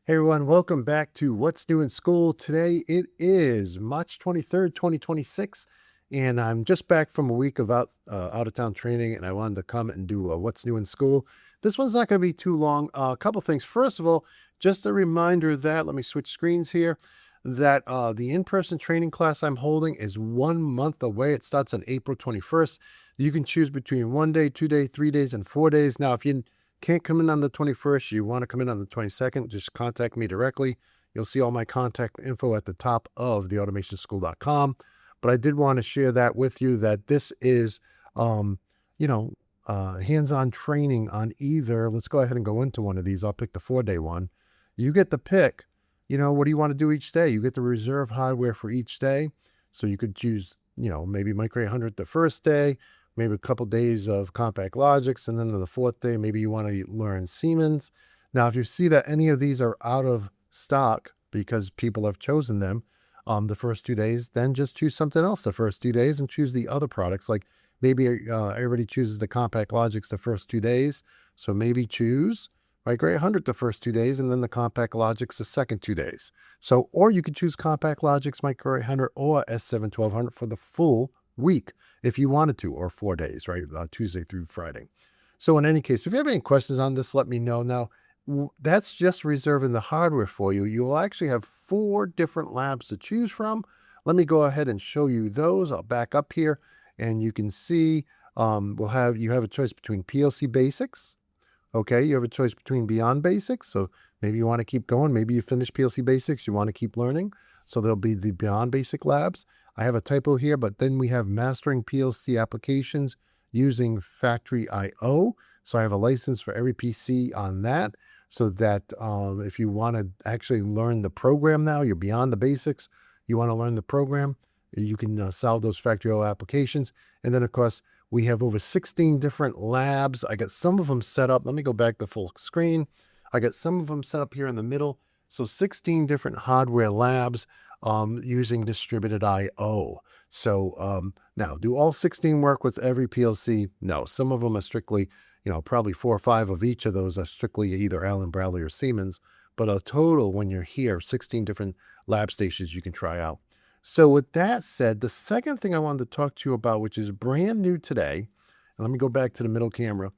Hey everyone, welcome back to What's New in School. Today it is March 23rd, 2026, and I'm just back from a week of out of town training, and I wanted to come and do What's New in School. This one's not going to be too long. A couple things. First of all, just a reminder that, let me switch screens here, that the in-person training class I'm holding is 1 month away. It starts on April 21st. You can choose between 1 day, 2 day, 3 days, and 4 days. Now, if you can't come in on the 21st, you want to come in on the 22nd, just contact me directly. You'll see all my contact info at the top of theautomationschool.com. But I did want to share that with you that this is, um, hands-on training on either. Let's go ahead and go into one of these. I'll pick the 4-day one. You get to pick, what do you want to do each day? You get to reserve hardware for each day. So you could choose, maybe Micro 800 the first day, maybe a couple days of Compact Logics, and then the fourth day, maybe you want to learn Siemens. Now, if you see that any of these are out of stock because people have chosen them the first 2 days, then just choose something else the first 2 days and choose the other products. Like maybe everybody chooses the Compact Logics the first 2 days, so maybe choose Micro 800 the first 2 days, and then the Compact Logics the second 2 days. So, or you could choose Compact Logics, Micro 800, or S7 1200 for the full week if you wanted to, or 4 days, right? Tuesday through Friday. So in any case, if you have any questions on this, let me know. Now, that's just reserving the hardware for you. You will actually have 4 different labs to choose from. Let me go ahead and show you those. I'll back up here and you can see you have a choice between PLC Basics. Okay, you have a choice between Beyond Basics. So maybe you want to keep going. Maybe you finish PLC Basics, you want to keep learning. So there'll be the Beyond Basic labs. I have a typo here, but then we have Mastering PLC Applications using Factory I/O. So I have a license for every PC on that, so that if you want to actually learn the program now, you're beyond the basics, you want to learn the program, you can solve those Factory I/O applications. And then, of course, we have over 16 different labs. I got some of them set up. Let me go back to full screen. I got some of them set up here in the middle. So 16 different hardware labs using distributed I/O. So now, do all 16 work with every PLC? No, some of them are strictly, probably 4 or 5 of each of those are strictly either Allen Bradley or Siemens. But a total, when you're here, 16 different lab stations you can try out. So with that said, the second thing I wanted to talk to you about, which is brand new today, and let me go back to the middle camera,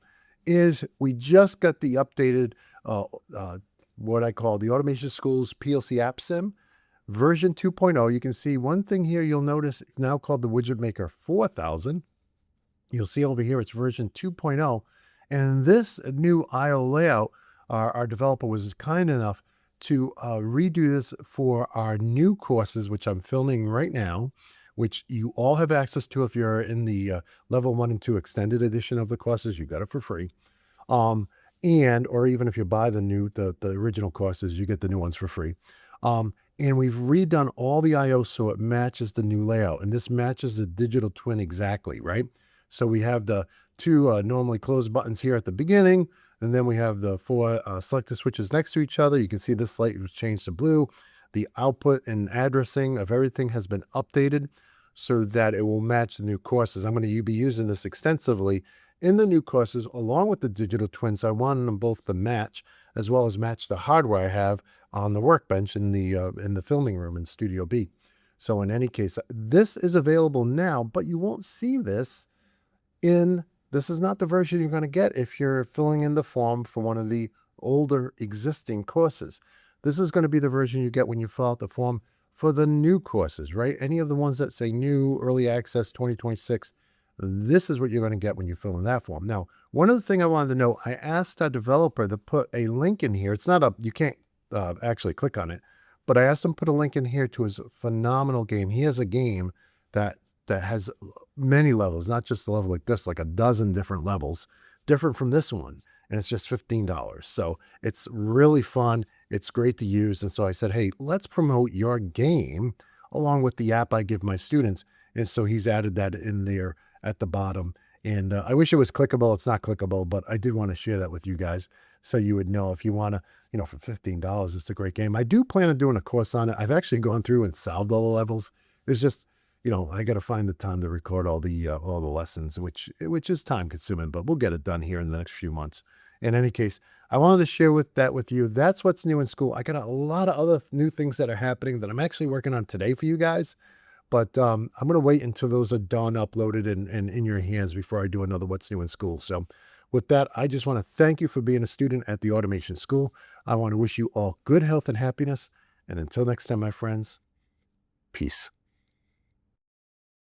is we just got the updated what I call the Automation School's PLC App Sim version 2.0. You can see one thing here you'll notice, it's now called the Widget Maker 4000. You'll see over here it's version 2.0. And this new I/O layout, our developer was kind enough to redo this for our new courses, which I'm filming right now, which you all have access to if you're in the level 1 and 2 extended edition of the courses. You got it for free. Or even if you buy the original courses, you get the new ones for free. And we've redone all the I/O so it matches the new layout. And this matches the digital twin exactly, right? So we have the 2 normally closed buttons here at the beginning, and then we have the 4 selector switches next to each other. You can see this light was changed to blue. The output and addressing of everything has been updated so that it will match the new courses. I'm going to be using this extensively in the new courses along with the digital twins. I wanted them both to match, as well as match the hardware I have on the workbench in the filming room in Studio B. So in any case, this is available now, but you won't see this this is not the version you're going to get if you're filling in the form for one of the older existing courses. This is going to be the version you get when you fill out the form for the new courses, right? Any of the ones that say new, early access 2026, this is what you're going to get when you fill in that form. Now, one other thing I wanted to know, I asked our developer to put a link in here. It's not you can't actually click on it, but I asked him to put a link in here to his phenomenal game. He has a game that has many levels, not just a level like this, like a dozen different levels, different from this one. And it's just $15. So it's really fun. It's great to use. And so I said, hey, let's promote your game along with the app I give my students. And so he's added that in there at the bottom. And I wish it was clickable. It's not clickable, but I did want to share that with you guys so you would know if you want to, for $15, it's a great game. I do plan on doing a course on it. I've actually gone through and solved all the levels. It's just, I got to find the time to record all the lessons, which is time consuming, but we'll get it done here in the next few months. In any case, I wanted to share with you. That's what's new in school. I got a lot of other new things that are happening that I'm actually working on today for you guys. But I'm going to wait until those are done, uploaded, and in your hands before I do another What's New in School. So with that, I just want to thank you for being a student at the Automation School. I want to wish you all good health and happiness. And until next time, my friends, peace.